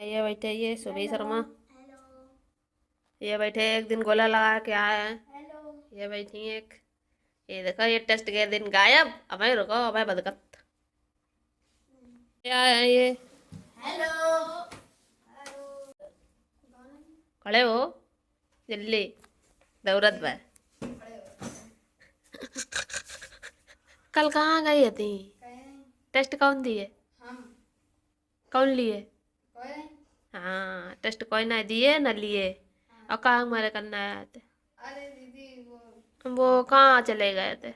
ये बैठे ये सुबह शर्मा। ये बैठे एक दिन गोला लगा के आए हैं। ये बैठी एक। ये देखो ये टेस्ट के दिन गायब। अबे रुको अबे बदकत। क्या है ये? हेलो। खड़े हो जल्दी दौरत में। कल कहाँ गई थी? टेस्ट कौन दिए? कौन लिए? हाँ टेस्ट कोई ना दिए ना लिए। और कहाँ हमारे करना आए थे? अरे दीदी वो कहाँ चले गए थे?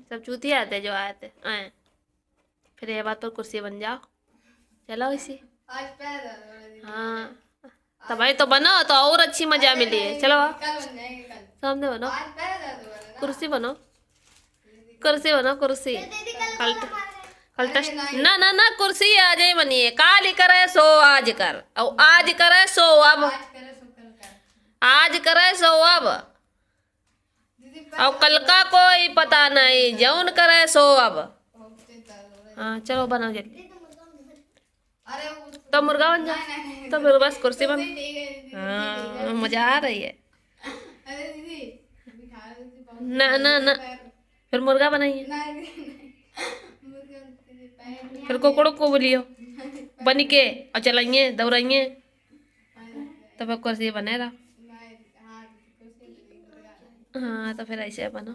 सब चूतिया थे जो आए थे आए। फिर ये बात पर कुर्सी बन जाओ। चलो इसी। आज पैर दर्द हो रहा है दीदी। हाँ तो भाई तो बनो तो और अच्छी मजा मिली है। चलो आओ। कल बन जाएंगे कल। सामने बनो। आज पैर दर्द हो रहा है ना। कुर्सी बनो। कुर्सी बनो कुर्सी। दीदी कल कल वाला खा कल अरे टेस्ट नहीं। ना ना ना कुर्सी आज ही बनिए। काल ही करे सो आज कर और आज करे सो अब। आज करे सो कल कर। आज करे सो अब दीदी और कल का कोई पता नहीं। जौन करे सो अब। बहुत दर्द हो रहा है। हाँ चलो बनाओ जल्दी। अरे तो मुर्गा बन जाओ। नहीं तो फिर बस कुर्सी बन। ठीक है दीदी। हाँ मजा आ रही है। अरे दीदी अभी खा रही थी बहुत ना ना ना फिर मुर्गा बनाइए। नहीं मुर्गा दीदी पैर फिर कुकड़ों को बोलियो बन के और चलाइए दौड़ाइए तो फिर कुर्सी बनेगा। हाँ तो फिर ऐसे बनो।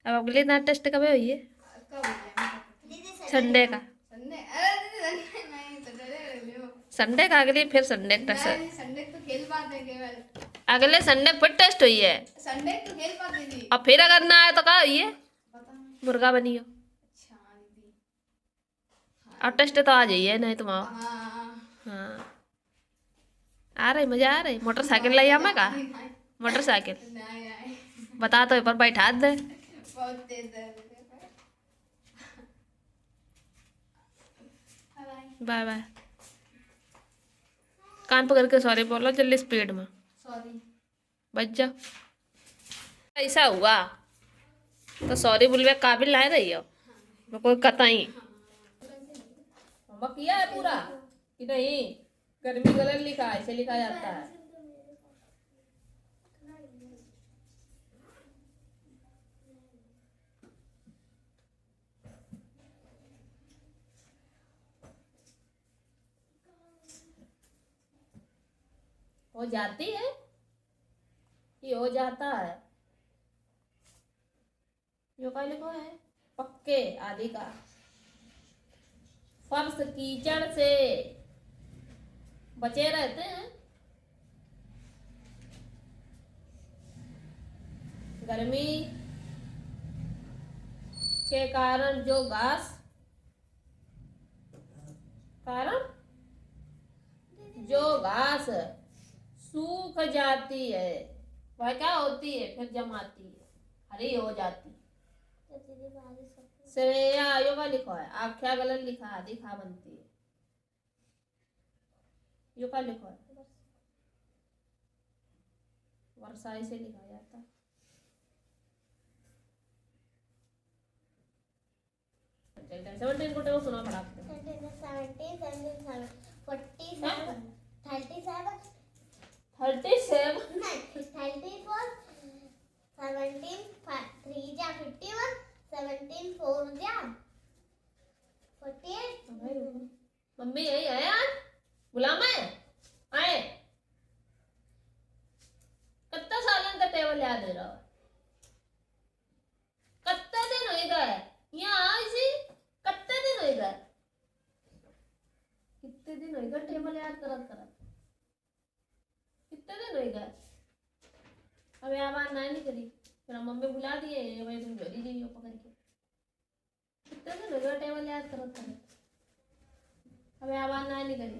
अब अगले दिन टेस्ट कब हुई है? संडे का। संडे का अगली फिर संडे टेस्ट। संडे तो खेल पाते हैं केवल। अगले संडे फिर टेस्ट हुई है। संडे तो खेल पाते थी। और फिर अगर ना आए तो क्या हुई है? पता नहीं। मुर्गा बनियो। अच्छा दीदी। और टेस्ट तो आ जाइए नहीं तुम आओ। हाँ हाँ आ रही मजा आ रही। मोटरसाइकिल लाई मैं का मोटरसाइकिल नहीं नहीं बता तो पर बैठा दे। बहुत तेज दर्द है। Bye bye. कान पकड़ के सॉरी बोलो जल्दी स्पीड में। सॉरी। बच जा। ऐसा हुआ तो सॉरी बोलवे काबिल लाए रही हो। मैं कोई कतई किया है पूरा कि नहीं? गर्मी गलत लिखा है ऐसे लिखा जाता है। हो जाती है ये हो जाता है। यो क्या लिखा है? पक्के आदि का फर्श कीचड़ से बचे रहते हैं। गर्मी के कारण जो घास सूख जाती है वह क्या होती है फिर जमाती है हरी हो जाती। श्रेया योगा लिखा है। आख्या गलत लिखा है। दिखा बनती है। योगा लिखा है। वर्षा से लिखा जाता है। सेवनटीन को टेबल सुना पड़ा। 37 मम्मी यही है यार। गुलाम है आए कितना सालन का टेबल याद है रहा। कितने दिन हो गए यहाँ इसी कितने दिन हो गए। कितने दिन हो गए टेबल याद करत करत। कितने दिन हो गए। अब यहाँ बात नहीं करी फिर हम मम्मी बुला दिए भाई तुम जोड़ी जाइए पकड़ के। कितने दिन हो गए टेबल याद करत करत। अब यहाँ बात नहीं करी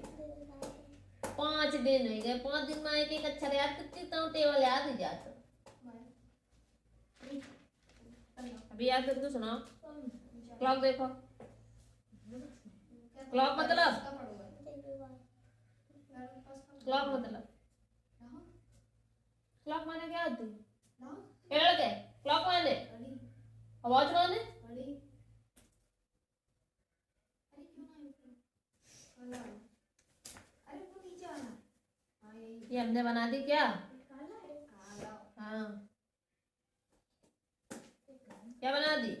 5 दिन हो गए। 5 दिन में एक अक्षर याद करती तो टेबल याद हो जाता। अभी याद करके सुनाओ। क्लॉक देखो। क्लॉक मतलब क्लॉक माने क्या होती है? के क्लॉक माने आवाज माने हमने बना दी क्या? हाँ, क्या बना दी?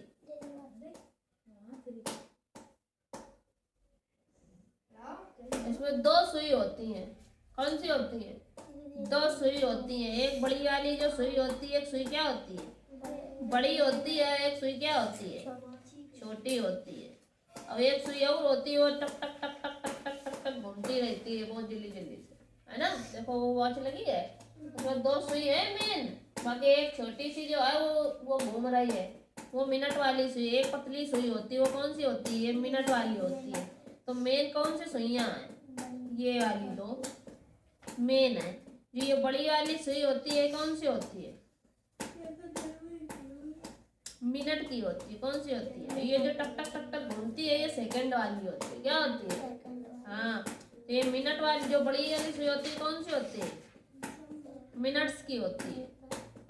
इसमें दो सुई होती हैं। कौन सी होती है? दो सुई होती है। एक बड़ी वाली जो सुई होती है, एक सुई क्या होती है? बड़ी होती है। एक सुई क्या होती है? छोटी होती है। और एक सुई और होती है, वो टक टक टक टक टक टक टक टक घूमती रहती है बहुत जल्दी जल्दी से, है ना? देखो वो वॉच लगी है, उसमें दो सुई है मेन, बाकी एक छोटी सी जो है वो घूम रही है, वो मिनट वाली सुई। एक पतली सुई होती है, वो कौन सी होती है? मिनट वाली होती है। तो मेन कौन सी सुइयां हैं? ये वाली दो मेन है। जो ये बड़ी वाली सुई होती है, कौन सी होती है? मिनट की होती है। कौन सी होती है? ये जो टक टक टक टक घूमती है, ये सेकंड वाली होती है। क्या होती है? हाँ, तो ये मिनट वाली जो बड़ी वाली सुई होती है, कौन सी होती है? मिनट्स की होती है।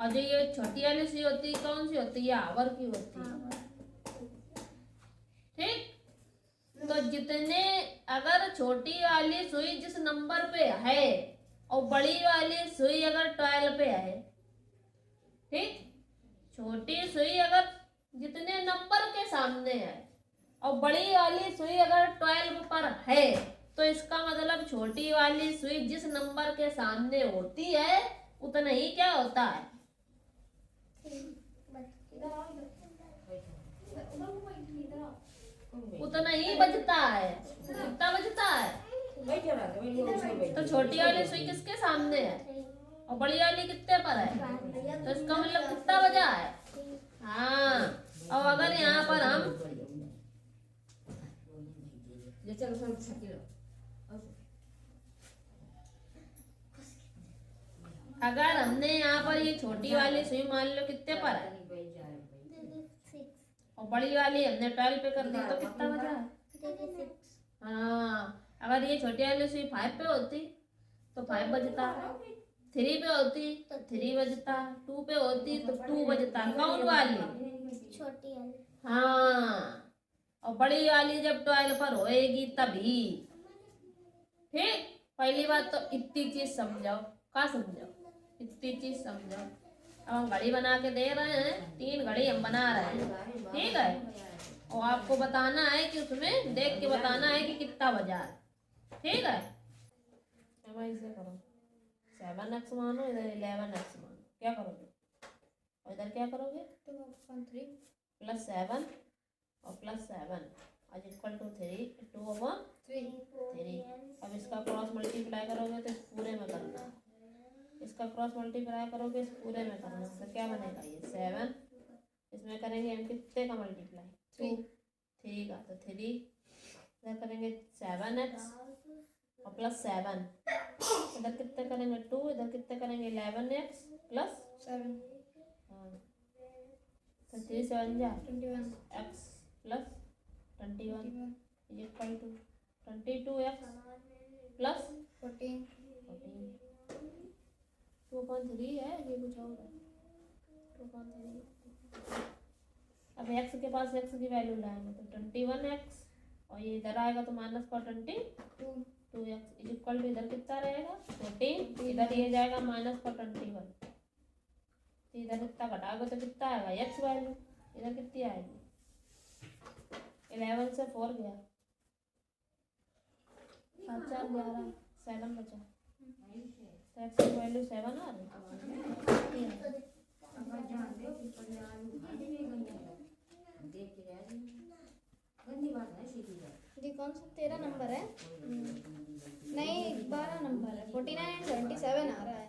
और जो ये छोटी वाली सुई होती है, कौन सी होती है? ये आवर की होती है। ठीक, तो जितने अगर छोटी वाली सुई जिस नंबर पे है और बड़ी वाली सुई अगर 12 पे है, ठीक, छोटी सुई अगर जितने नंबर के सामने है और बड़ी वाली सुई अगर 12 पर है, तो इसका मतलब छोटी वाली सुई जिस नंबर के सामने होती है उतना ही क्या होता है? उतना ही बजता है। कितना बजता है? तो छोटी वाली सुई किसके सामने है और बड़ी वाली कितने पर है? तो इसका मतलब कितना बजा है? हाँ, और अगर यहाँ पर हम अगर हमने यहाँ पर ये छोटी वाली सुई मान लो कितने पर है और बड़ी वाली हमने 12 पे कर दी, तो कितना बजा है? हाँ, अगर ये छोटी वाली सुई 5 पे होती तो 5 बजता, 3 पे होती तो 3 बजता, 2 पे होती तो 2 बजता। कौन वाली? छोटी वाली। हाँ, और बड़ी वाली जब 12 पर होएगी तभी। ठीक, पहली बात तो इतनी चीज समझाओ। क्या समझाओ? इतनी चीज समझाओ। अब हम घड़ी बना के दे रहे हैं, 3 घड़ी हम बना रहे हैं, ठीक है, और आपको बताना है कि उसमें देख के बताना है कि कितना बजा है, ठीक है। अब ऐसे करो, 7x मानो, इधर 11x मानो, क्या करोगे? और इधर क्या करोगे? प्लस 7 और प्लस 7 आज इक्वल टू 3, 2/3। अब इसका क्रॉस मल्टीप्लाई करोगे तो इस पूरे में करना, इसका क्रॉस मल्टीप्लाई करोगे इस पूरे में करना, तो क्या बनेगा? ये 7, इसमें करेंगे हम कितने का मल्टीप्लाई? 3 का, तो 3 इधर करेंगे 7x और प्लस 7, इधर कितने करेंगे? 2, इधर कितने करेंगे? 11x plus 7। हाँ, तो 3 7 जा 21x plus 21 is equal to 22x plus 14। 2.3 है, ये कुछ और है। 2.3। अब x के पास x की वैल्यू लाएंगे तो 21x और ये इधर आएगा तो माइनस का 22x इज इक्वल टू इधर कितना रहेगा? 14, इधर ये जाएगा माइनस का 21, तो इधर कितना घटाओगे तो कितना आएगा? x वैल्यू इधर कितनी आएगी? 11 से 4 गया, 7 4 11, 7 बचा, तो x की वैल्यू 7 आ रही है। जी कौन सा 13 नंबर है? नहीं 12 नंबर है। 49 and 77 आ रहा है।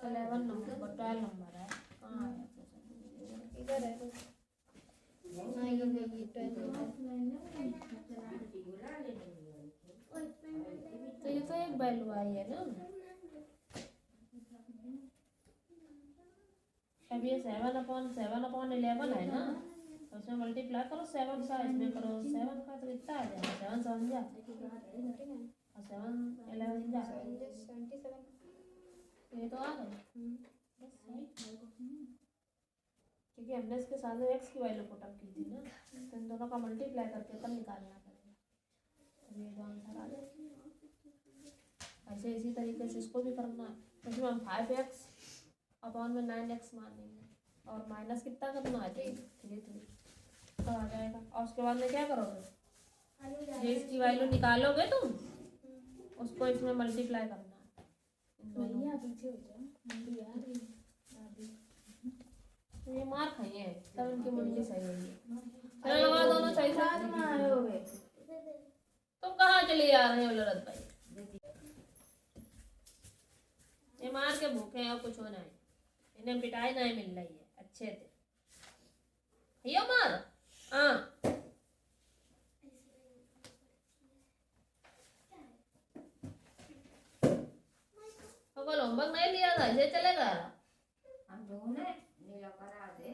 11 नंबर 12 नंबर है। हाँ, इधर है। हाँ ये 12 तो ये तो एक वैल्यू आई है ना। अब ये 7/11 है ना, तो उसमें मल्टीप्लाई करो 7 का, इसमें करो 7 का, तो कितना आ जाएगा? 7 7 जा और 7 11 जा, 77। ये तो आ गए बस सही, क्योंकि हमने इसके साथ x की वैल्यू पुट अप की थी ना, तो इन दोनों का मल्टीप्लाई करके तब निकालना था। ये जो आंसर आ जाए। ऐसे इसी तरीके से इसको भी करना है। इसमें हम 5x अपॉन में 9x मानेंगे और माइनस कितना करना है 3 तो आ जाएगा। और उसके बाद में क्या करोगे, जो इसकी वैल्यू निकालोगे तुम उसको इसमें मल्टीप्लाई करना है इन दोनों भैया पीछे हो जाओ, मुंडी आ रही है अभी। में। ये मार खाइए तब इनकी मुंडी सही होगी। चलो लगा दोनों सही से। आए होगे तुम कहाँ चले जा रहे हो लड़त भाई, ये मार के भूखे हैं और कुछ होना है, इन्हें पिटाई नहीं मिल रही है अच्छे से। भैया मार हाँ तो कल होमवर्क नहीं लिया था ऐसे चलेगा। हम लोगों ने नीला करा दे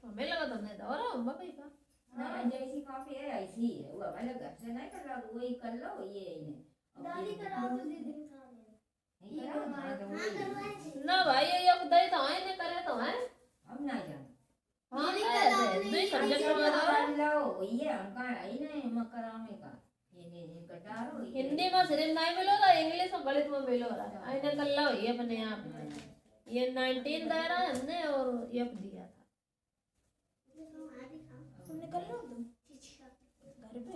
हमें लगा तुमने तो और होमवर्क ही था ना, जैसी कॉपी है ऐसी है वो, हमारे घर से नहीं कर रहा, वही कर लो ये इन्हें दादी कराओ तो दीदी खा ले। नहीं करा हाँ तो वही ना भाई ये खुदाई तो है ने करे तो है हम ना जान हाँ दो सब्जेक्ट में तो कर लो ये हमका है नहीं हम कराने का ये कटारो हिंदी में सिर्फ नहीं मिलेगा, इंग्लिश और गणित में मिलेगा। आइने कर लो ये अपने आप ये 19 दे रहा है हमने और ये दिया था। तुमने कर लो तुम घर पे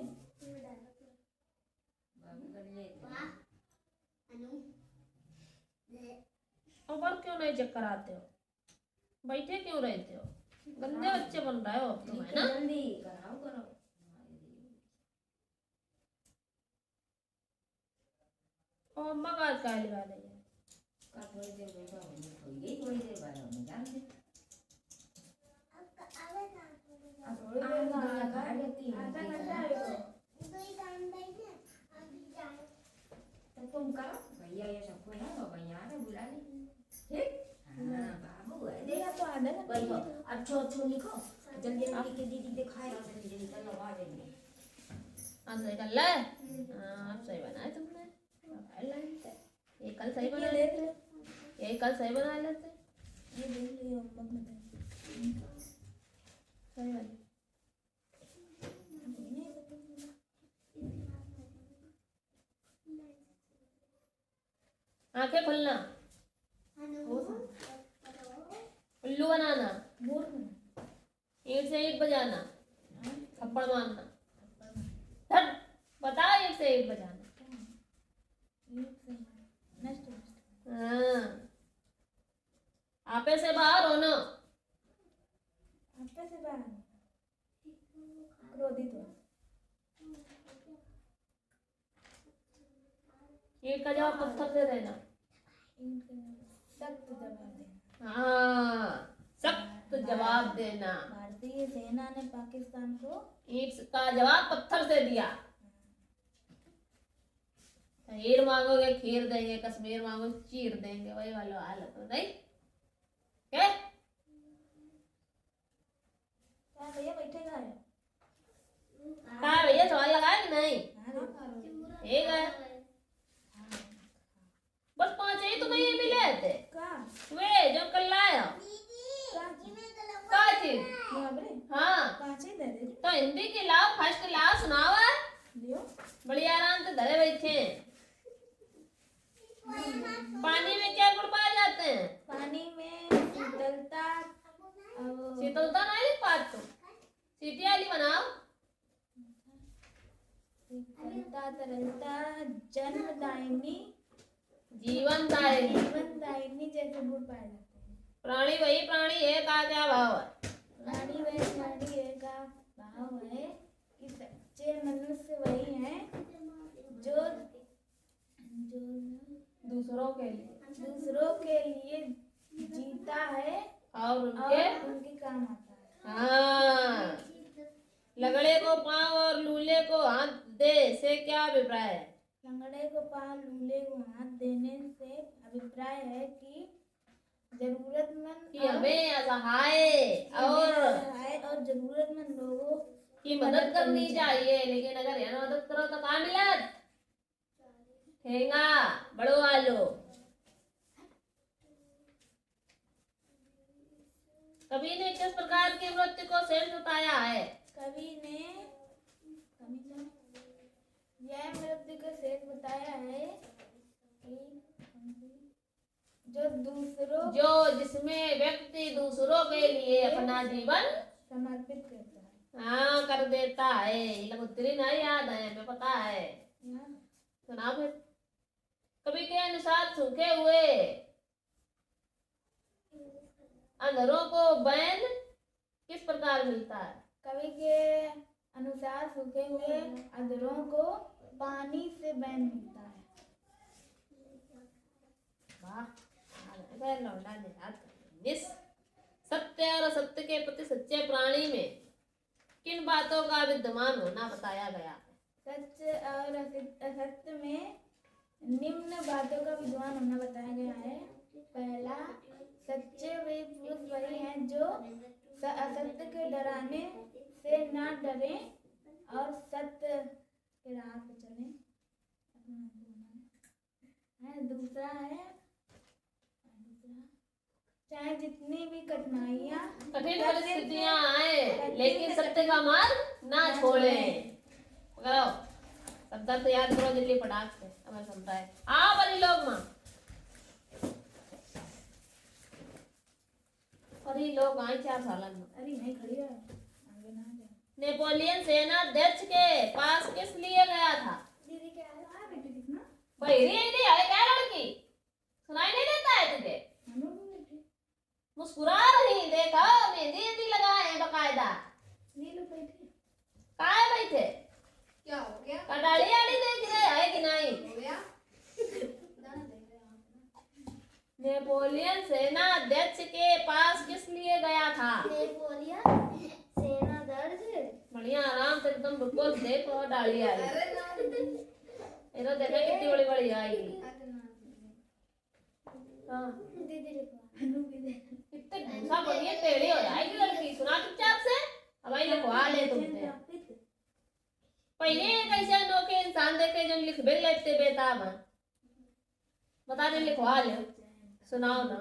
और वर्क क्यों नहीं चेक कराते हो, बैठे क्यों रहते हो, गंदे बच्चे बन रहे हो तुम है ना। जल्दी कराओ करो और मगाज का लगा देंगे का थोड़ी देर बैठा थोड़ी देर बाद हम जान दे अब थोड़ी देर बाद खा लेती आधा घंटा है तो तुम करो भैया ये सब कोई है तो भैया ने बुला ली ठीक हाँ बाबू है देखा तो आधा घंटा बैठो अच्छो अच्छो लिखो जल्दी जल्दी के दीदी दिखाए और जल्दी जल्दी चलो आ जाएंगे आंसर कर ले। हाँ सही बनाया तुमने, लाइन से ये कल सही बना देख ले ये कल सही बना लेते ये देख लियो होमवर्क में सही बना। आंखें खुलना, उल्लू बनाना, ईंट से ईंट बजाना, थप्पड़ मारना, धट बता एक से ईंट बजाना। हाँ आपे से बाहर होना, आपे से बाहर क्रोधित हो ईंट का जवाब पत्थर से देना। सख्त जवाब देना। हाँ सख्त जवाब देना। भारतीय सेना ने पाकिस्तान को ईंट का जवाब पत्थर से दिया। खीर मांगोगे खीर देंगे, कश्मीर मांगोगे चीर देंगे, वही वाला हाल है तो नहीं क्या। क्या भैया बैठेगा है कहा भैया सवाल लगाया कि नहीं, ठीक है बस 5 ही तुम्हें ये मिले थे का वे जो कल लाया का चीज। बाबरे हाँ काचे दे दे तो हिंदी की लाओ फर्स्ट लाओ सुनाओ लियो बड़ी आराम से धरे बैठे हैं। पानी में क्या गुड़ पाए जाते हैं, पानी में शीतलता शीतलता नहीं पात तुम सीटी वाली बनाओ। शीतलता तरलता जन्मदायिनी जीवनदायिनी जीवनदायिनी जैसे गुण पाए जाते हैं। प्राणी वही प्राणी है का क्या भाव है, प्राणी वह प्राणी है का भाव है कि सच्चे मनुष्य वही है जो जो दूसरों के लिए जीता है और उनके काम आता है। हाँ लगड़े को पाँव और लूले को हाथ दे से क्या अभिप्राय है। लंगड़े को पाँव लूले को हाथ देने से अभिप्राय है कि जरूरतमंद कि हमें असहाय और जरूरतमंद लोगों की मदद करनी चाहिए, लेकिन अगर यहाँ मदद करो तो कहाँ मिलत ठेंगा बड़ो वालो। कवि ने किस प्रकार की वृत्ति को श्रेष्ठ बताया है, कवि ने के शेष बताया है कि जो जिसमें व्यक्ति दूसरों के लिए अपना जीवन समर्पित करता है। हाँ कर देता है। ये लोग उत्तरी नहीं याद है, हमें पता है। सुना फिर। कवि के अनुसार सूखे हुए अंधरों को बैन किस प्रकार मिलता है? कवि के अनुसार सूखे हुए अधरों को पानी से बैन मिलता है। वाह, लौटा दे याद। सत्य और असत्य के प्रति सच्चे प्राणी में किन बातों का विद्यमान होना बताया गया है? सत्य और असत्य में निम्न बातों का विद्यमान होना बताया गया है। पहला, सच्चे वे पुरुष वही हैं जो असत्य के डराने से ना डरें और सत्य के राह पे चलें। दूसरा है, चाहे जितनी भी कठिन परिस्थितियां आए लेकिन सत्य का मार्ग ना छोड़ें। पकड़ो, शब्द तो याद करो जल्दी फटाक से। हमें सुनता है आ बड़ी लोग माँ और ये लोग आए 4 साल में। अरे नहीं खड़ी है, आगे ना जा। नेपोलियन सेना अध्यक्ष के पास किस लिए गया था? दीदी क्या है? आ बेटी दिखना। बहरी है क्या लड़की? सुनाई नहीं देता है तुझे? मुस्कुरा रही, देखो मेहंदी लगाए हैं बकायदा। नीलू बैठी काहे बैठे? क्या हो गया? कटाड़ी आड़ी देख रहे है कि नहीं? हो गया? नेपोलियन सेना अध्यक्ष के पास किस लिए गया था? नेपोलियन सेना दर्ज बढ़िया आराम से एकदम रुको, देखो डाली आ रही। अरे ना इधर देखो कितनी बड़ी बड़ी आएगी। हाँ दीदी लिखवा अनु भी दे। इतने गुस्सा बढ़िया टेढ़ी हो जाएगी लड़की। सुना चुपचाप से, अब आई लिखवा ले तुमसे। पहले कैसे अनोखे इंसान देखे जो लिख भी लेते बेताब हैं। बता दे लिखवा ले। सुनाओ ना,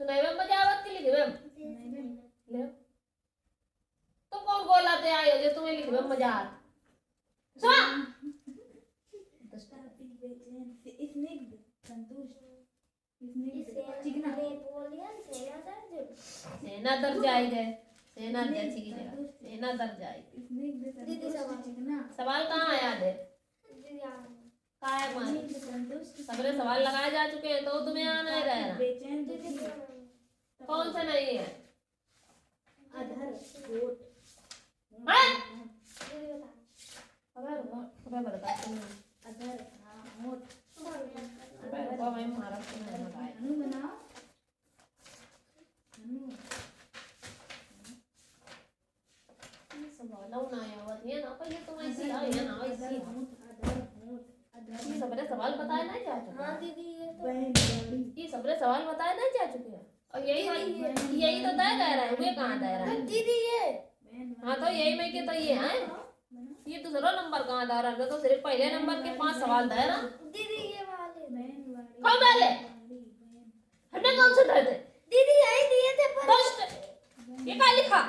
सुनाइबे बजावत की लिखबे ले। तुम कौन बोलाते आए हो जो तुम्हें लिखबे मजा आता? सुना सेना दर्ज आई गए। सेना अध्यक्ष की जगह सेना दर्ज आई। सवाल कहाँ आया दे? सबरे सवाल लगाए जा चुके हैं तो तुम्हें आना ही रहेगा। कौन सा नहीं है? सबरे सवाल बताए नहीं जा चुके। हाँ दीदी ये सबरे सवाल बताए नहीं जा चुके हैं और यही तो तय कह रहे हैं। वे कहाँ तय रहे हैं? दीदी ये हाँ तो यही में के तो ये है। ये दूसरा नंबर कहाँ दे रहा है? तो सिर्फ पहले नंबर के 5 सवाल दे रहा। दीदी ये वाले कौन वाले? हमने कौन से दे थे? दीदी यही दिए थे पर दोस्त ये क्या लिखा?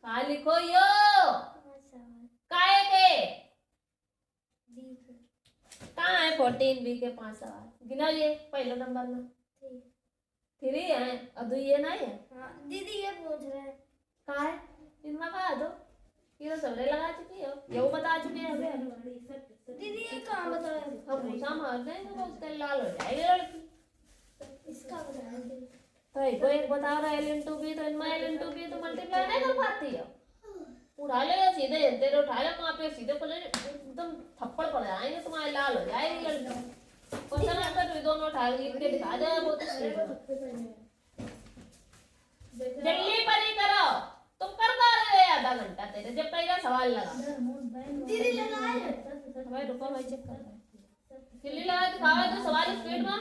क्या लिखो यो? काहे के? कहाँ है 14 बी के 5 सवाल? गिना ये पहले नंबर में 3 है और 2 ये नहीं है। हाँ दीदी ये पूछ रहे हैं कहाँ है? इनमें कहा दो ये तो सबरे लगा चुकी हो, ये वो बता चुके हैं हमें। दीदी ये कहाँ बताया? हम भूसा मार देंगे तो उसका लाल हो जाएगी लड़की। इसका बताया तो एक बता रहा है ln 2b तो इनमें ln 2b तो मल्टीप्लाई नहीं कर पाती है। उठा ले सीधे तेरे उठा ले वहाँ पे सीधे पड़े एकदम थप्पड़ पड़ जाएंगे तुम्हारे लाल हो जाएगी लड़की। क्वेश्चन आंसर भी दोनों उठा लिख के दिखा दे। वो तो जल्दी परी करो। तुम कर रहे हो आधा घंटा तेरे जब पहला सवाल लगा। दीदी लगाए भाई रुको भाई चेक कर जल्दी लगा दिखावा तो सवाल स्पीड में।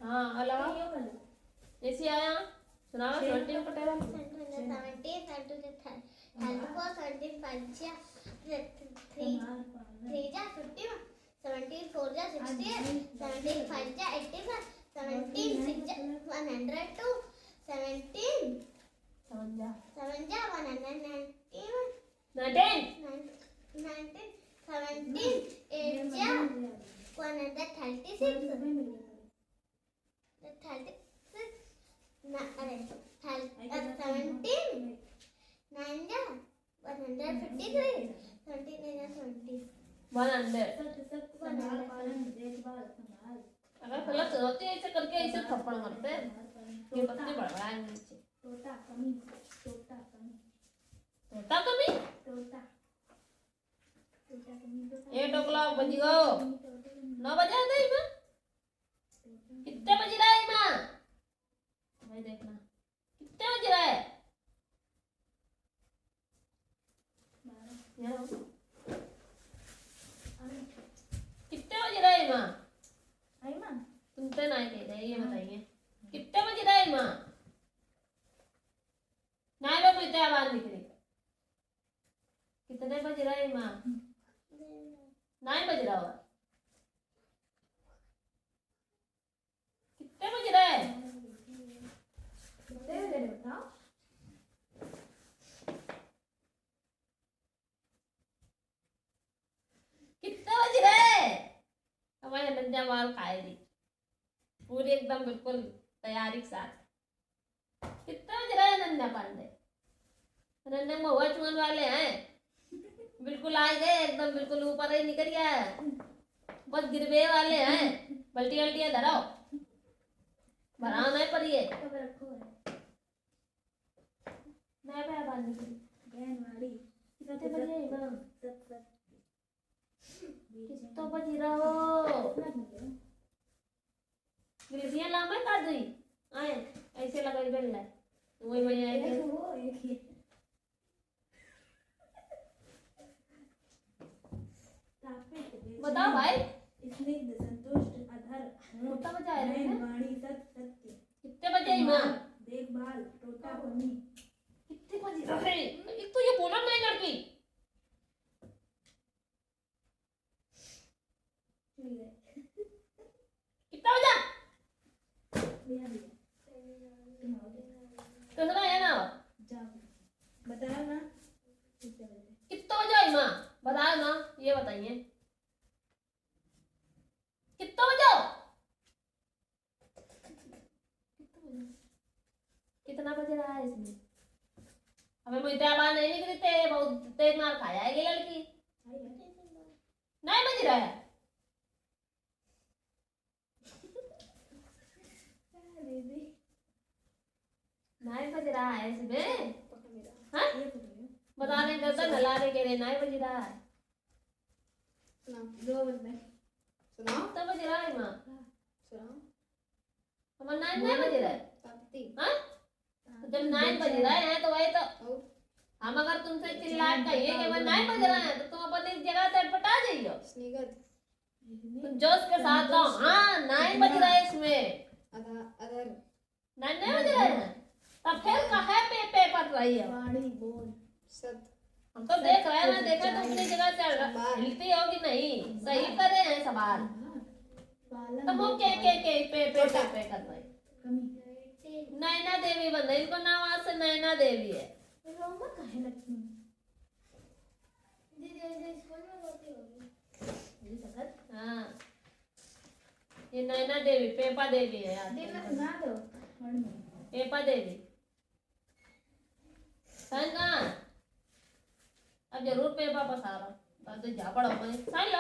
हाँ लगा जैसे आया सुनाओ 17 का टेबल। 17 हेल्प 17 5 3 जा 50 17 4 जा 60 17 5 जा 80 17 6 जा 102 17 7 जा 191 19 19 17 8 जा 136 अरे 17 9 जा 153 29 जा 20 100 संभाल पालन देखभाल संभाल अगर गलत होती है ऐसे करके ऐसे थप्पड़ मारते हैं ये बच्चे बढ़ रहा है नीचे टोटा कमी टोटा कमी होता कभी टोटा टोटा कमी ए टोकला बजी गो 9 बजे आता है मां कितने बज रहा है मां भाई देखना कितने बज रहा है यहाँ कितने बज रहा है मां आई मां सुनते नहीं दे रहे ये बताइए कितने बज रहा है मां नहीं लोग इतने आवाज निकली कितने बज रहा है मां नहीं बज रहा होगा कितने बज रहा है कितने बजे बताओ कितने बज रहा है हमारे नंजा मार खाएगी पूरी एकदम बिल्कुल तैयारी के साथ कितना बज रहा है नंदा पांडे नंदा महुआ चुन वाले हैं बिल्कुल आ गए एकदम बिल्कुल ऊपर ही निकल गया है बस गिरवे वाले हैं बल्टी अल्टिया धराओ भराओ नहीं पड़िए कब रखो है मैं पे आवाज निकली बहन वाली कितने बजे मां सत सत कितना बज रहा हो गिरसियां लामे कर दी आए ऐसे लगा बेल है वही वही आए वो एक ही बताओ भाई स्निग्ध संतुष्ट अधर कितना बजे आए बहन थे वाली सत सत्य कितने बजे आई मां देखभाल टोटा कमी कितने बजे रहे एक तो ये बोला नहीं लड़की चल गए कितना बजा भैया भैया तुम आओ कितना है ना जाओ बताओ ना कितने बजे कितना बजे आई मां बताओ ना ये बताइए कितना बजे कितना बजे रहा है इसमें हमें मुझे आवाज नहीं निकली थे बहुत तेज मार खाया है ये लड़की आई है नहीं बज रहा है दीदी नहीं बज रहा है इसमें पकड़ मेरा हाँ ये पकड़ो बताने करता नलाने के लिए नहीं बज रहा है दो बंदे सुनाओ कितना बज रहा है माँ सुनाओ हमारा नाइन नहीं बज रहा है ताती हाँ तो जब नाइन बज रहा है तो वही तो और हम अगर तुमसे चिल्ला कहिए कि मैं नहीं बज रहा है तो तुम अपनी जगह से पटा जाइयो स्निग्ध तुम जोश के साथ कहो हाँ नाइन बज रहा है इसमें अधा अधर नाइन नहीं बज रहा है तब फिर कहे पे पट रही है वाणी बोल सत हम तो देख रहे हैं ना देखा तो अपनी जगह से हिलती होगी नहीं सही करे हैं सवाल पालन तो हम के पे कर रहे हैं कमी नैना देवी बंदा इनको नाम आज से नैना देवी है रोमा काहे लगती दीदी ऐसे स्कूल में होती होगी ये सगत हाँ ये नैना देवी पेपा देवी है यार दिन में सुना दो पढ़ में पेपा देवी संगा अब जरूर पेपा पसारो तो जा पड़ो मैं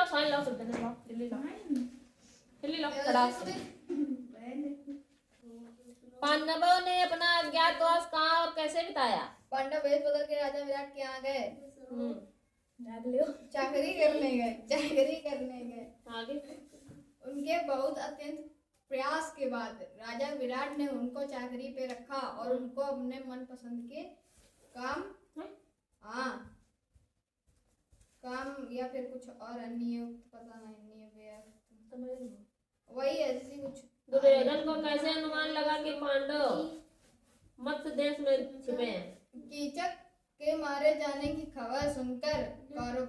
साइन लो सुनते लो दिल्ली लो खड़ा पांडवों ने अपना अज्ञातवास कहाँ और कैसे बिताया पांडव वेश बदल के राजा विराट के यहाँ गए जाग लियो चाकरी करने गए आगे उनके बहुत अत्यंत प्रयास के बाद राजा विराट ने उनको चाकरी पे रखा और उनको अपने मनपसंद के काम हाँ काम या फिर कुछ और नियुक्त पता नहीं वही ऐसी कुछ दुर्योधन को कैसे अनुमान लगा कि पांडव मत्स्य देश में छिपे हैं कीचक के मारे जाने की खबर सुनकर कौरव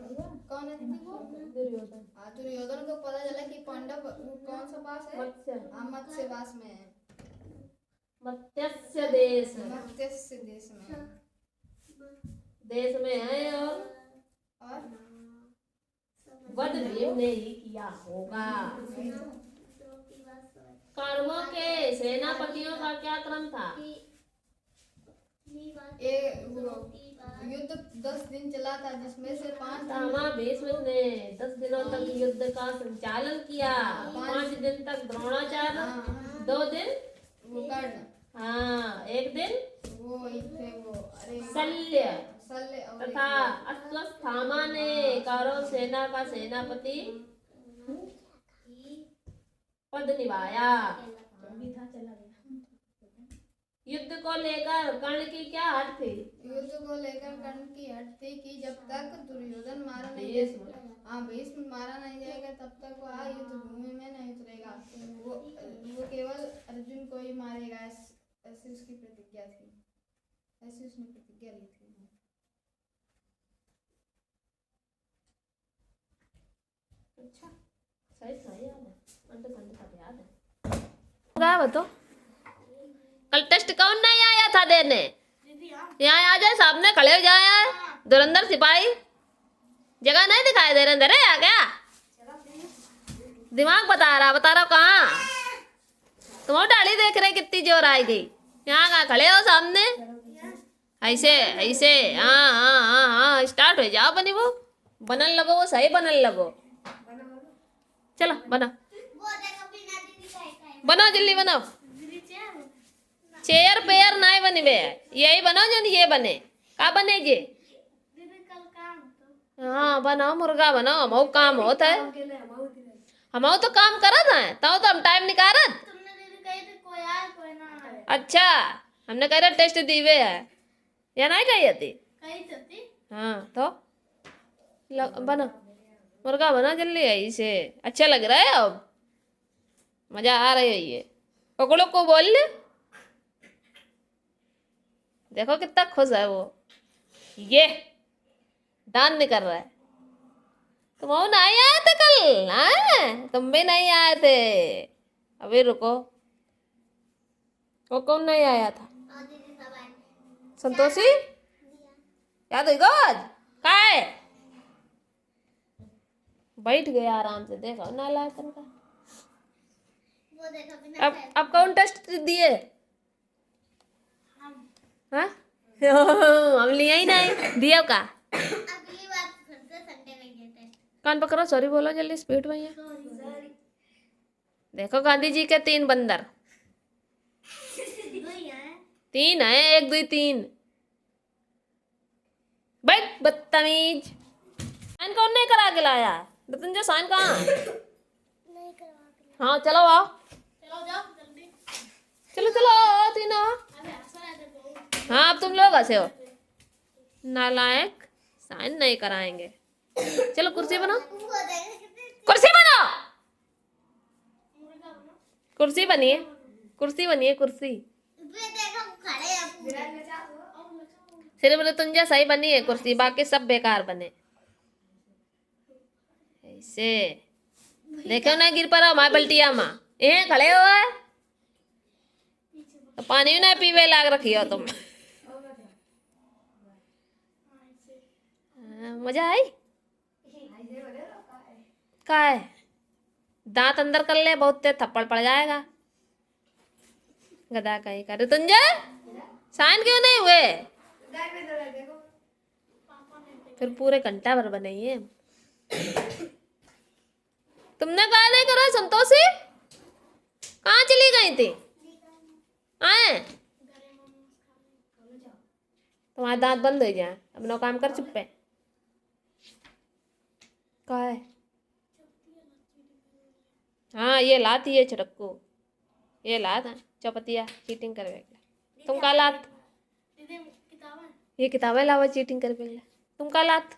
कौन है वो दुर्योधन हाँ दुर्योधन को पता चला कि पांडव कौन सा पास है मत्स्य हाँ मत्स्यवास में है मत्स्य देश में मत्स्य देश में देश में है और वध भीम ने ही किया होगा। कौरवों के सेनापतियों का क्या क्रम था? युद्ध 10 दिन चला था, जिसमें से 5 तामा भीष्म ने 10 दिनों तक युद्ध का संचालन किया। 5 दिन तक द्रोणाचार्य, 2 दिन वो कर्ण, हाँ 1 दिन वो थे वो अरे शल्य शल्य और तथा अश्वत्थामा ने कौरव सेना का सेनापति पद निभाया। युद्ध को लेकर कर्ण की क्या हट थी? युद्ध को लेकर कर्ण की हट थी कि जब तक दुर्योधन मारा नहीं भीष्म। हाँ भीष्म मारा नहीं जाएगा तब तक वह युद्ध भूमि में नहीं उतरेगा। वो केवल अर्जुन को ही मारेगा, ऐसी उसकी प्रतिज्ञा थी, ऐसी उसने प्रतिज्ञा ली थी। अच्छा सही सही याद है, अंत संत का याद है। क्या बतो कल टेस्ट कौन नहीं आया था देने? यहाँ आ जाए, सामने खड़े हो जाए। धुरंधर सिपाही जगह नहीं दिखाई दे रहे, धरे आ गया दिमाग बता रहा कहाँ तुम डाली देख रहे कितनी जोर आई गई। यहाँ कहाँ खड़े हो सामने, ऐसे ऐसे हाँ हाँ हाँ हाँ स्टार्ट हो जाओ। बनी वो बनन लगो, वो सही बनन लगो। चलो बना बनाओ, जल्दी बनाओ। चेयर पेयर नहीं बनी वे, यही बनाओ जो ये बने। का बने जे? हाँ बनाओ, मुर्गा बनाओ। हम काम होता है, हम तो काम करत हैं, तो हम टाइम निकालत। अच्छा हमने कह रहा टेस्ट दीवे है या नहीं कही थी? हाँ तो बना मुर्गा बना जल्दी है इसे। अच्छा लग रहा है, अब मजा आ रही है। ये पकड़ो को बोल ले, देखो कितना खुश है वो। ये डांस नहीं कर रहा है। तुम नहीं आए थे कल? हाँ तुम भी नहीं आए थे। अभी रुको, वो कौन नहीं आया था? संतोषी याद होगा आज? का है बैठ गया आराम से, देखो नालायकन का। अब कौन टेस्ट दिए? हाँ हम लिए ही नहीं दिया का। अगली बार फिर से संडे में ये टेस्ट। कान पकड़ो, सॉरी बोलो जल्दी, स्पीड में। देखो गांधी जी के 3 बंदर, 3 है, 1 2 3। बैठ बदतमीज। साइन कौन नहीं करा के लाया? रतन साइन कहाँ? नहीं करवा के। हाँ चलो आओ, चलो जाओ जल्दी। चलो चलो आओ तीनों। अबे हंसा रहे थे बहुत। हाँ अब तुम लोग हंसे हो। नालायक, साइन नहीं कराएंगे। चलो कुर्सी बनाओ, कुर्सी बनाओ। कुर्सी बनिए, कुर्सी बनिए, कुर्सी। सिर्फ ऋतुंजा सही बनी है कुर्सी, बाकी सब बेकार बने। ऐसे देखो ना गिर पड़ा हमारे बल्टिया माँ। ये खड़े हो है तो पानी ना पीवे लाग रखी हो तुम। मजा आई? का है दांत अंदर कर ले, बहुत तेज थप्पड़ पड़ जाएगा। गधा कहीं का। ऋतुंजा साइन क्यों नहीं हुए? फिर पूरे घंटा भर बनाइए। तुमने कहा नहीं करा? संतोषी कहाँ चली गई थी? आए तुम्हारे दांत बंद हो जाए, अपना काम कर चुप पे। का है? हाँ ये लाती है छटक्कू, ये लात है चौपतिया चीटिंग करवे। तुम का लात? दीदी किताबें। ये किताबें लावा चीटिंग करवे। तुम का लात?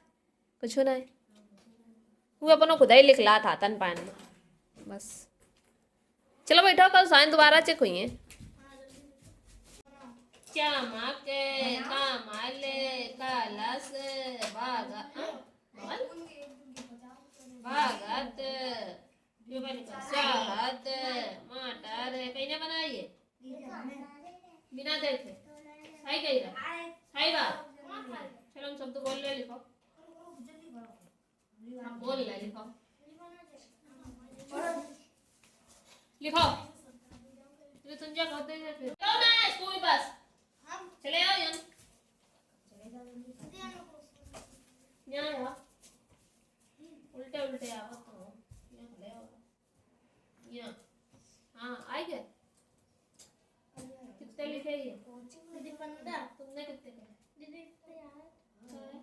कुछ नहीं, वो अपनों खुदा ही लिख ला था तन पान में बस। चलो बैठो, कल साइन दोबारा चेक हुई है। चमके कमाले कलश भागा भागत शहद मटर कहीं ना बनाइए बिना देखे। सही कही रहा, सही बात। चलो विक्रम शब्द बोल रहे लिखो। हाँ बोल रहे लिखो लिखो। ऋतुंजय कहते हैं फिर चलो ना स्कूल बस चले आओ यन यहाँ आओ उल्टे उल्टे आओ तो यहाँ खड़े हो यहाँ। हाँ आई गए कितने लिखे ये दीदी 15 तुमने कितने करे दीदी यार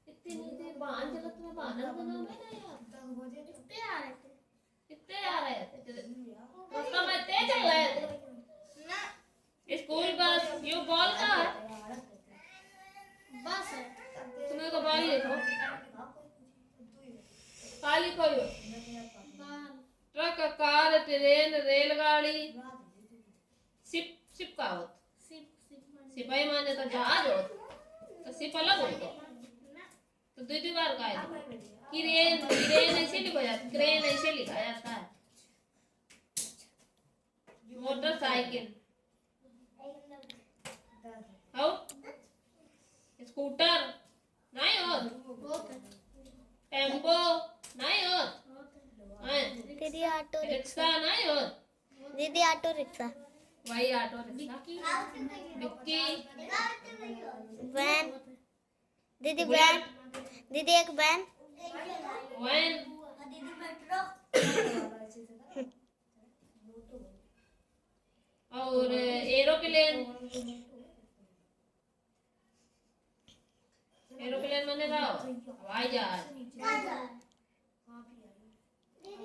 इतनी नहीं थी बांध चलो तुम्हें बांधना बना है ना यार कितने आ रहे थे कितने आ रहे थे उसका मैं तेज चल रहे थे ना स्कूल बस यू बॉल का है बस है तुम्हें तो बॉल लिखो का लिखो यो ट्रक कार ट्रेन रेलगाड़ी शिप शिप का होत सिपाही माने तो जहाज होत तो शिप अलग होतो तो दो बार का है क्रेन क्रेन ऐसे लिखा जाता क्रेन ऐसे लिखा जाता है। मोटरसाइकिल आओ स्कूटर नहीं हो टेम्पो नहीं हो दीदी ऑटो रिक्शा नहीं हो दीदी ऑटो रिक्शा वही ऑटो रिक्शा डिक्की वैन दीदी वैन दीदी एक वैन वैन और एरोप्लेन एरोप्लेन मैंने था हवाई जहाज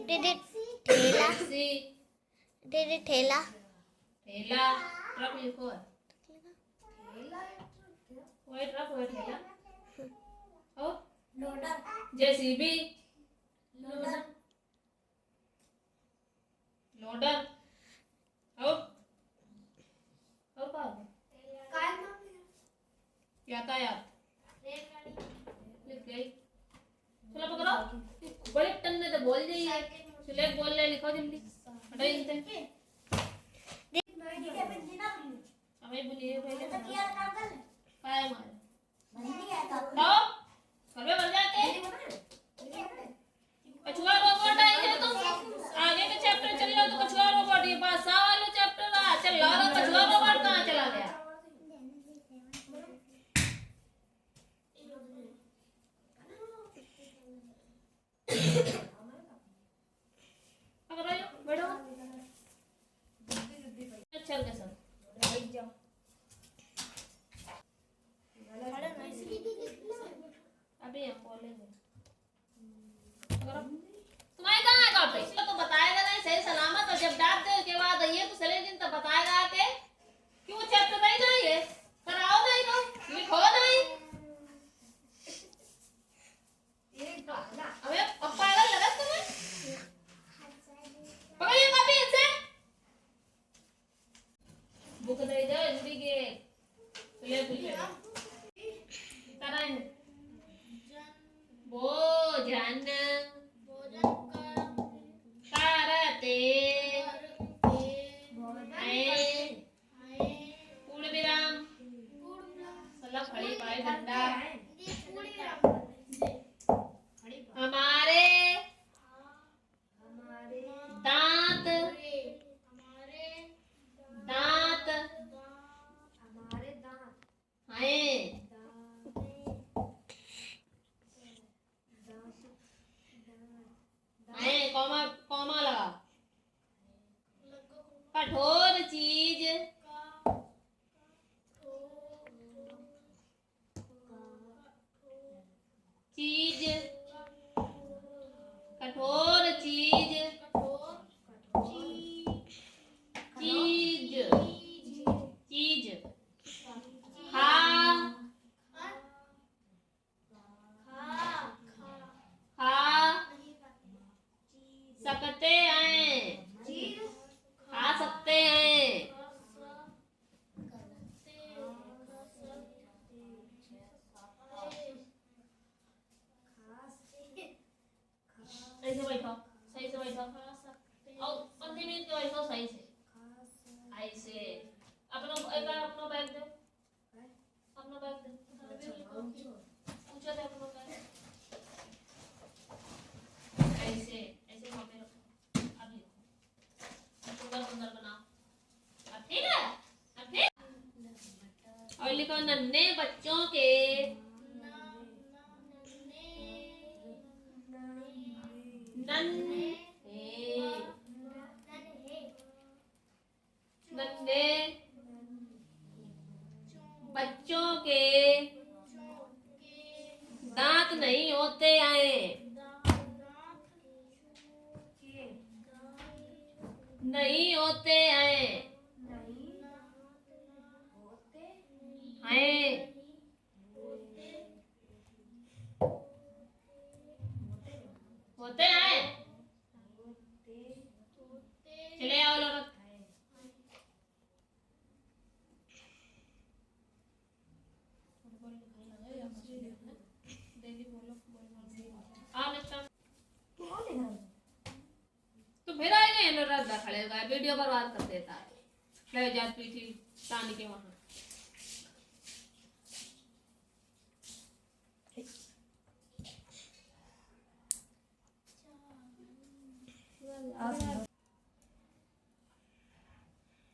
दीदी ठेला टैक्सी दीदी ठेला ठेला ट्रक लिखो है वही ट्रक वही ठेला और जेसीबी लोडर और यातायात लिख गई चलो पकड़ो बड़े टन्ने तो बोल जाइए चले बोल ले लिखो जल्दी हटाइए इनसे हमें बोलिए पहले काय मारे लाओ घर में बन जाके कछुआ रोबोट आएंगे तुम आगे के चैप्टर चल रहे हो तो कछुआ रोबोट ये बादशाह वाला चैप्टर चल रहा था कछुआ रोबोट कहाँ चला गया पकड़ो बैठो चल के सब अभी हम बोलेंगे तुम्हारे कहाँ है कॉपी तो बताएगा नहीं सही सलामत और जब डांट दे के बाद आइए तो चले दिन तो बताएगा कि क्यों चैप्टर नहीं जाइए कराओ नहीं तो लिखो नहीं अबे अब पागल लगा तुम्हें पकड़िए कॉपी इनसे बुक दे दो हिंदी के ले कराएंगे भोजन करते पूर्ण विराम मतलब खड़ी पाए डंडा हमारे दांत दांत लिखो नन्हे बच्चों के नन्हे नन्हे बच्चों के दांत नहीं होते हैं, नहीं होते हैं, हैं होते हैं। चले आओ लोग। तो फिर आएंगे रद्दा खड़ेगा, वीडियो बर्बाद कर देता है। ले जाती थी तानी के वहां।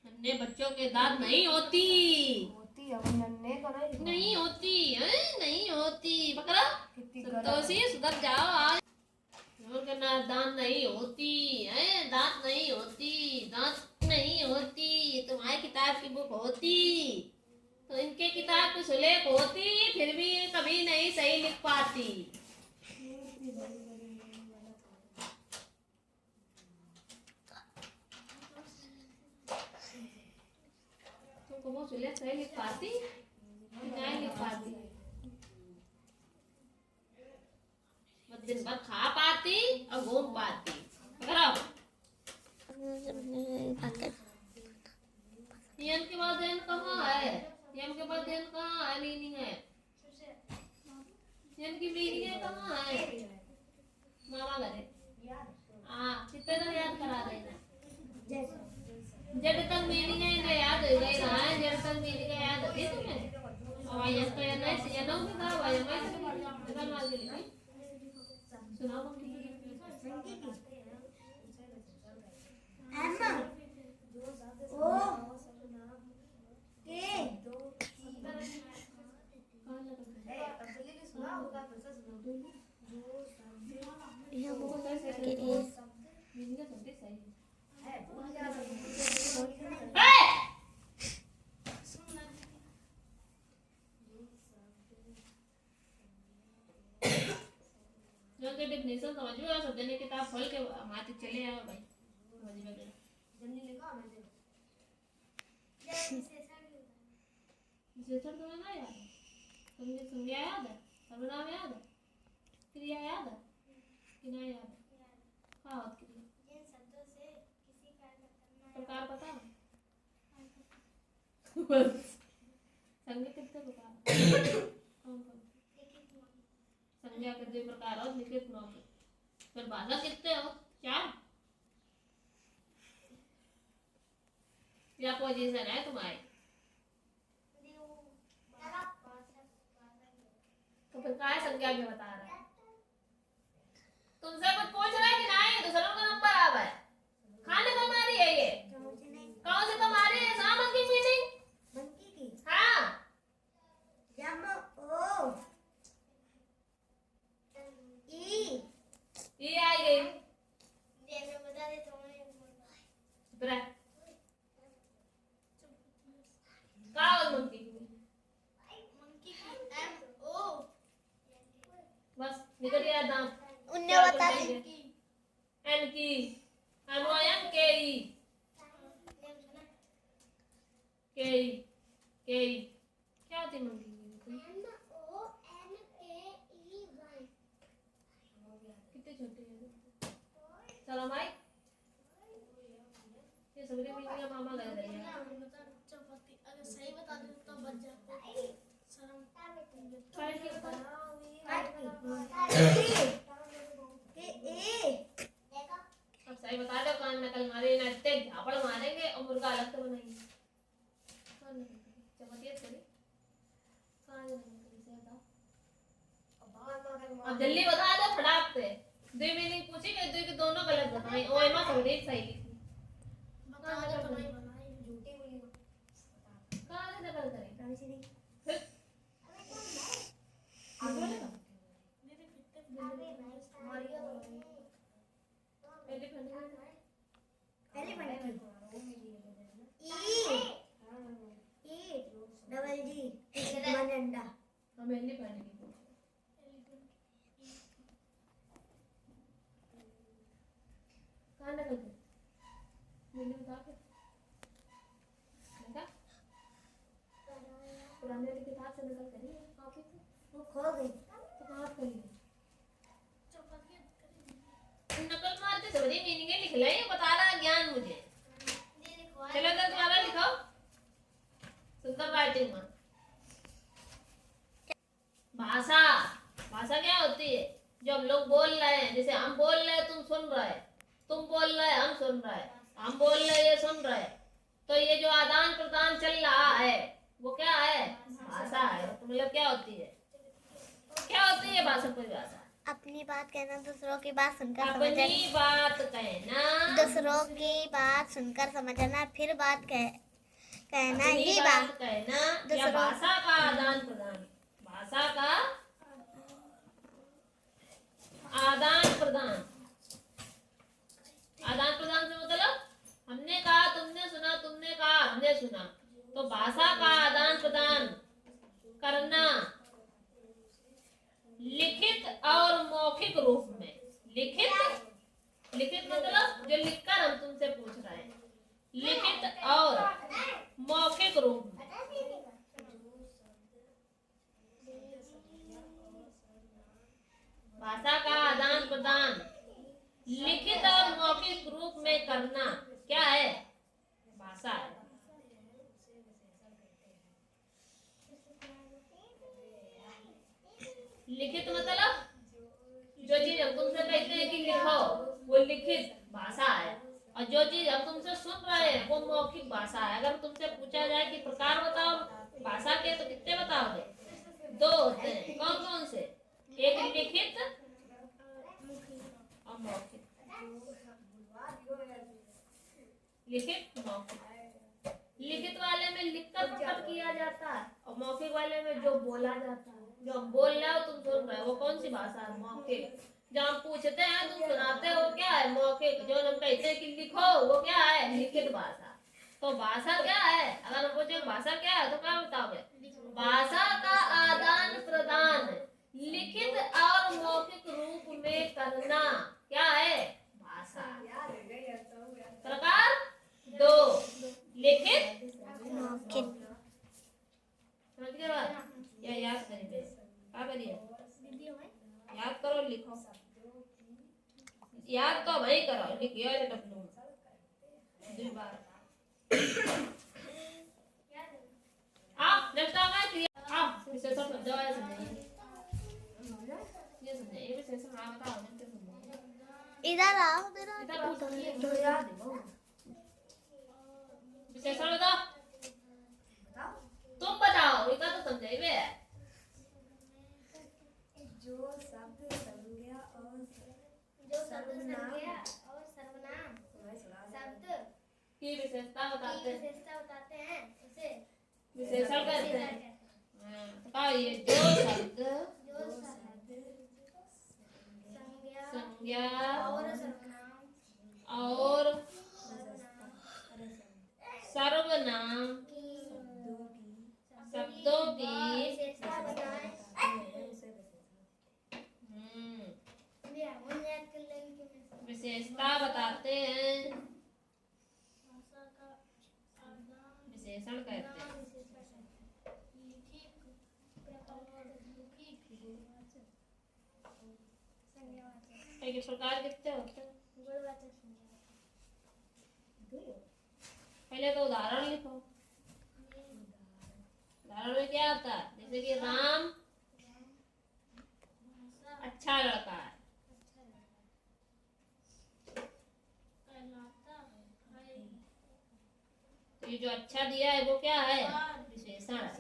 नन्हे बच्चों के दांत नहीं होती, नहीं होती हैं? नहीं होती बकरा। संतोषी सुधर जाओ आज। ना दांत नहीं होती है, दांत नहीं होती, दांत नहीं होती। तुम्हारी किताब की बुक होती तो इनके किताब की सुलेख होती, फिर भी कभी नहीं सही लिख पाती। तुमको वो सुलेख सही लिख पाती, नहीं लिख पाती। दिन भर खा पाती और घूम पाती। यम के बाद यम कहाँ है? यम के बाद यम कहाँ है? मीनिंग है यम की मीनिंग है कहाँ है? मामा करे हाँ कितने तक याद करा देना। जब तक मीनिंग है इन्हें याद हो गई ना, जब तक मीनिंग है याद होती तुम्हें। और यस तो या नहीं से या ना भी था भाई मैं तो मार के लिखी सुनाओ डेफिनेशन समझ में सब जने किताब खोल के माथे चले आओ भाई समझ में गया जल्दी लिखो मैं विशेषण तुम्हें ना याद है? तुमने संज्ञा याद है, सर्वनाम याद है, क्रिया याद है कि नहीं याद है? हाँ बात क्रिया जिन शब्दों से किसी कार्य का प्रकार पता है? संज्ञा कितने प्रकार कौन संज्ञा के 2 प्रकार और लिखित मौखिक। फिर भाषा कितने हो? 4 या पोजीशन है तुम्हारी? तो फिर काय संज्ञा में बता रहा है? तुमसे कुछ पूछ रहा है कि नहीं? दूसरों का नंबर आ है। खाने का मारी है ये कौन से तुम्हारी है? सामन की मीनिंग हाँ ये आई गई मैं बता दे तुम्हें मंकी बस निकल गया दांत उन्हें बता दे एन की अनुयन के ई क्या होती मंकी कितने छोटे हैं? चलो भाई ये सगरे मीनिंग का मामा गए थे अगर सही बता दो तो बच जाता है शर्म काट के बता अब सही बता दो कान नकल मारे ना इतने झापड़ मारेंगे और मुर्गा अलग से बनाएंगे चपतिया चली कान नकल से बता अब जल्दी बता दो फटाक से 2 मीनिंग पूछी गई 2 के दोनों गलत बताएं और एमा सगरे सही लिखी बता दो बनाई झूठी बोली कहां से नकल करें पुराने वाली किताब से निकल करिए कॉपी से। वो खो गई। तो कहाँ करिए नकल मारते तो बड़ी मीनिंग लिख ले, ये बता रहा है ज्ञान मुझे। चलो तो दोबारा लिखो सुंदर राइटिंग में। भाषा, भाषा क्या होती है? जो हम लोग बोल रहे हैं, जैसे हम बोल रहे हैं तुम सुन रहे, तुम बोल रहे हम सुन रहे, हम बोल रहे ये सुन रहे, तो ये जो आदान प्रदान चल रहा है वो क्या है? भाषा है। तो मतलब क्या होती है, क्या होती है भाषा? कोई भाषा अपनी बात कहना, दूसरों की बात सुनकर समझना, अपनी बात कहना, दूसरों की बात सुनकर समझना, फिर बात कहना अपनी ही बात बात। कहना या दूसरों- भाषा का आदान प्रदान, भाषा का आदान प्रदान। आदान प्रदान से मतलब हमने कहा तुमने सुना, तुमने कहा हमने सुना, तो भाषा का आदान प्रदान करना लिखित और मौखिक रूप में। लिखित, लिखित मतलब जो लिखकर हम तुमसे पूछ रहे हैं, लिखित और मौखिक रूप में। भाषा का आदान प्रदान लिखित और मौखिक रूप में करना क्या है? भाषा है। लिखित मतलब जो चीज हम तुमसे कहते हैं कि लिखो, वो लिखित भाषा है। और जो चीज हम तुमसे सुन रहे हैं वो मौखिक भाषा है। अगर तुमसे पूछा जाए कि प्रकार बताओ भाषा के, तो कितने बताओगे? 2 होते हैं। कौन कौन से? एक लिखित और मौखिक। लिखित मौखिक। लिखित वाले में लिखकर प्रकट किया जाता है और मौखिक वाले में जो बोला जाता है, जो हम बोल रहे हो तुम सुन रहे हो, वो कौन सी भाषा है? मौखिक। जो हम पूछते हैं तुम सुनाते हो क्या है? मौखिक। जो हम कहते हैं कि लिखो वो क्या है? लिखित भाषा। तो भाषा क्या है? अगर हम पूछे भाषा क्या है तो क्या बताओगे? भाषा का आदान प्रदान लिखित और मौखिक रूप में करना क्या है? भाषा। प्रकार 2, लिखित मौखिक। समझ गए बात? या याद करिए, क्या करिए? याद करो, लिखो। याद तो भाई करो, लिखियो ये टपलू 2 बार। नेक्स्ट आ गया क्रिया। विशेषण शब्द है, समझिए ये समझिए। ये विशेषण नाम बताओ ना, तो समझिए। इधर आओ, इधर आओ, विशेषण बताओ। तुम बताओ, इका तो समझाइबे। जो शब्द संज्ञा और सर्वनाम शब्द की विशेषता बताते हैं, विशेषता बताते हैं, उसे विशेषण कहते हैं। बताओ ये जो शब्द संज्ञा और सर्वनाम और सर्वनाम शब्दों की विशेषता बताएं। विशेषता बताते हैं, विशेषण कहते हैं। एक प्रकार कितने होते हैं? पहले तो उदाहरण लिखो। उदाहरण में क्या आता है? जैसे कि राम अच्छा लड़का है। तो ये जो अच्छा दिया है वो क्या है? विशेषण है।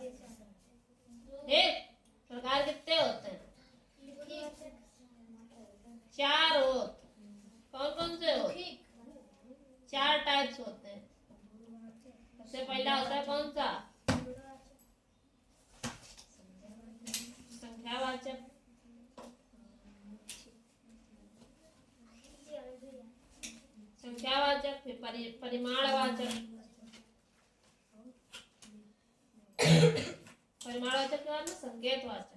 ठीक। प्रकार कितने होते हैं? 4 होते। कौन कौन से होते? 4 टाइप्स होते हैं। सबसे पहला होता है कौन सा? संख्यावाचक। संख्यावाचक, फिर परिमाणवाचक। परिमाणवाचक के बाद में संकेतवाचक।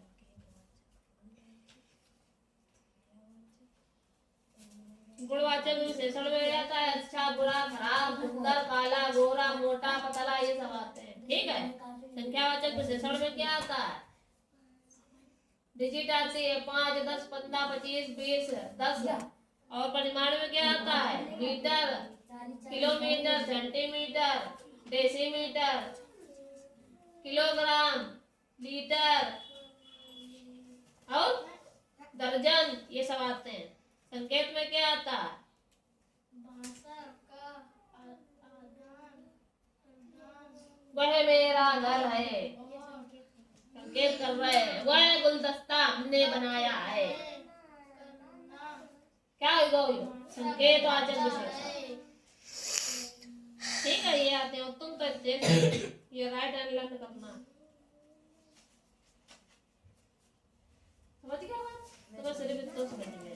गुणवाचक विशेषण में आता है अच्छा, बुरा, खराब, सुंदर, काला, गोरा, मोटा, पतला, ये सब आते हैं। ठीक है। संख्यावाचक वाचक विशेषण में क्या आता है? डिजिट आती है 5, 10, 15, 25, 20, 10। और परिमाण में क्या आता है? Metre, kilometre, centimetre, decimetre, kilogram, litre और दर्जन, ये सब आते हैं। संकेत में क्या आता है? भाषा का आदान प्रदान। वह मेरा घर है, संकेत कर रहे हैं। वह गुलदस्ता हमने बनाया है। क्या होगा ये? संकेत वाचक विशेषण। ठीक है, ये आते हैं। तुम तो देख ये राइट एंड लेफ्ट करना। समझ गया बात? तुम्हें सिर्फ इतना समझ गए।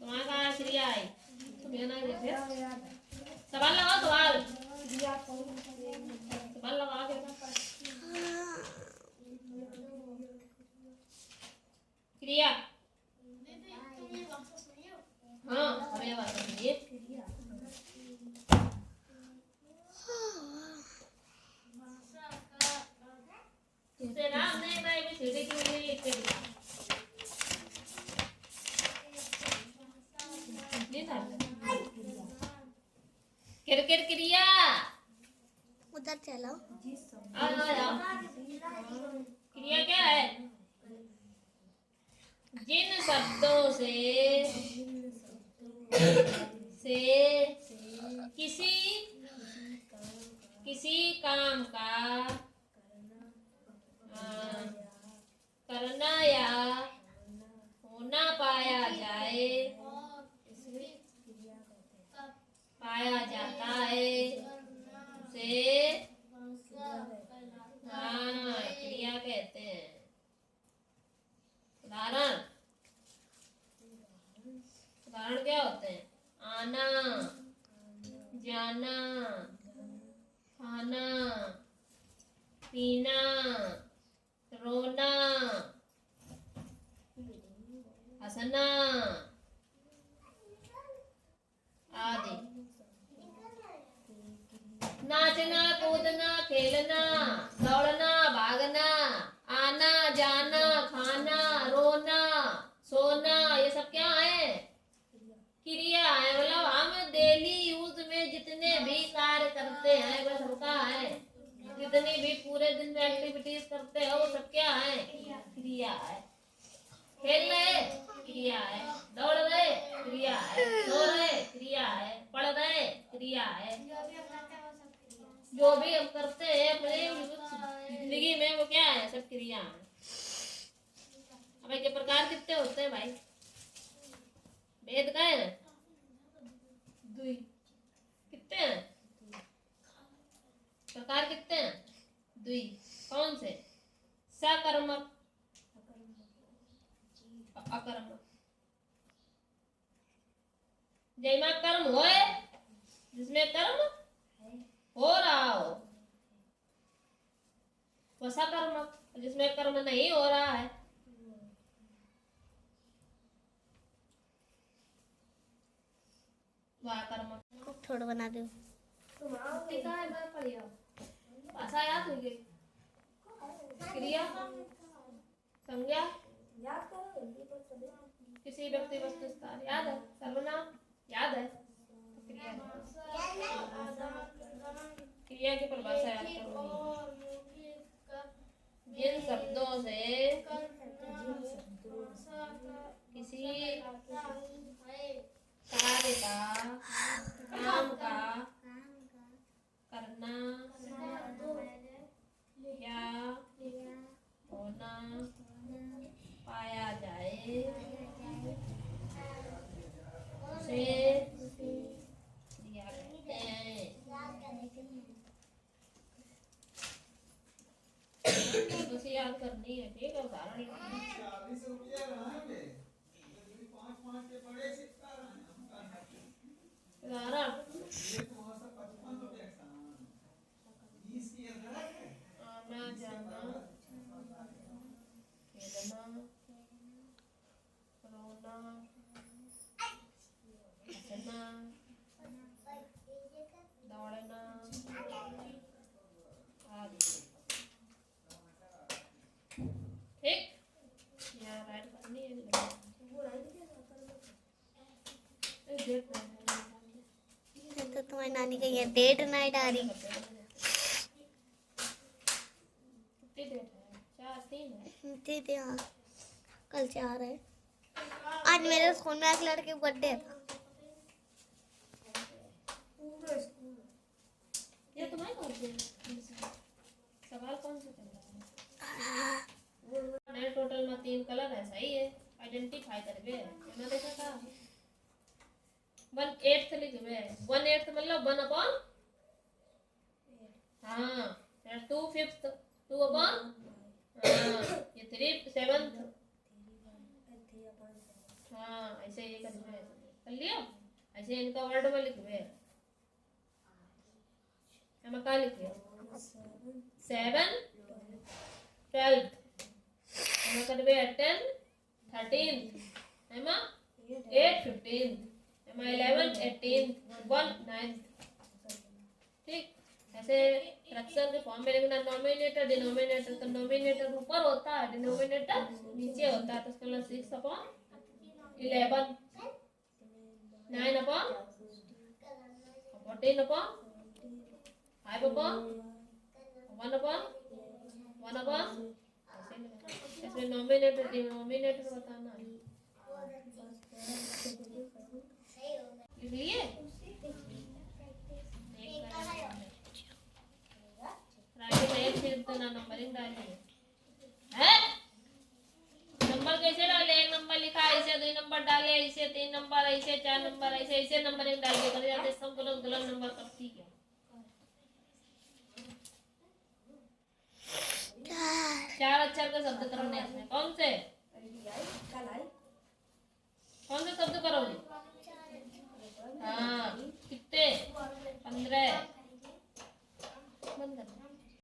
तुम्हारा कहाँ क्रिया आई? तुम ये ना देखे सवाल लगाओ। सवाल लगा के क्रिया। हाँ, हमें बात सुनिए। इससे ना हमने एक ABCD की मीनिंग लिख के दिया। नहीं था? किरकिर क्रिया। उधर चलो। आ जाओ। क्रिया क्या है? जिन शब्दों से किसी काम का करना या होना पाया जाता है उसे क्रिया कहते हैं। उदाहरण क्या होते हैं? आना, जाना, खाना, पीना, रोना, हंसना आदि। नाचना, कूदना, खेलना, दौड़ना, भागना, आना, जाना, खाना, रोना, सोना, ये सब क्या है? क्रिया है। मतलब हम डेली यूज में जितने भी कार्य करते हैं वह सबका है। जितनी भी पूरे दिन में एक्टिविटीज करते हैं वो सब क्या है? क्रिया है। खेल रहे, क्रिया है। दौड़ रहे, क्रिया है। सो रहे, क्रिया है। पढ़ रहे, क्रिया है। जो भी हम करते हैं अपने जिंदगी में वो क्या है? सब क्रिया है। अब के प्रकार कितने होते हैं भाई? वेद का है दुई। कितने हैं प्रकार? कितने हैं? दुई। कौन से? सकर्मक, अकर्मक। जैमा कर्म होए, जिसमें कर्म हो रहा हो वह सकर्मक। जिसमें कर्म नहीं हो रहा है वह कर्मक। थोड़ा बना दो। भाषा याद हो गई। क्रिया, संज्ञा, किसी व्यक्ति वस्तु स्थान याद है। सर्वनाम याद है। क्रिया की परिभाषा याद करूंगी। जिन शब्दों से किसी कार्य का, काम का करना या होना पाया जाए उसे क्रिया कहते हैं। उसे याद करनी है। ठीक है, उदाहरण आना, जाना, खेलना, रोना, हंसना, दौड़ना आदि। ठीक यहाँ राइट करनी है देख तो तुम्हारी नानी का ये डेट नाइट आ रही। कितनी डेट है 4 3 है दीदी हाँ कल 4 है। आज मेरे स्कूल में एक लड़के का बर्थडे था। ये तुम्हारे कौन से सवाल कौन सा चल रहा है टोटल में 3 कलर है सही है आइडेंटिफाई करबे मैंने देखा था 1/8 लिखबे 1/8 मतलब 1/, हाँ 2/5 2/, हाँ ये 3/7, हाँ ऐसे ये करबे कर लियो ऐसे इनका वर्ड में लिखबे हम का लिखियो 7/12 हम करबे 10 13 हम 8/15 हम 11/18 1/9 ठीक ऐसे फ्रैक्शन के फॉर्म में लिखना नॉमिनेटर डिनोमिनेटर तो नॉमिनेटर ऊपर होता है डिनोमिनेटर नीचे होता है तो इसका मतलब 6/11 9/14 5/1/1 इसमें नॉमिनेटर डिनोमिनेटर बताना है इसलिए राइटिंग में एक सिर्फ तो ना नंबरिंग डालिए है नंबर कैसे डाले 1 नंबर लिखा ऐसे 2 नंबर डाले ऐसे 3 नंबर ऐसे 4 नंबर ऐसे ऐसे नंबरिंग डालिए कर जाते सब गलत नंबर तब ठीक है 4 अक्षर का शब्द करने हैं कौन से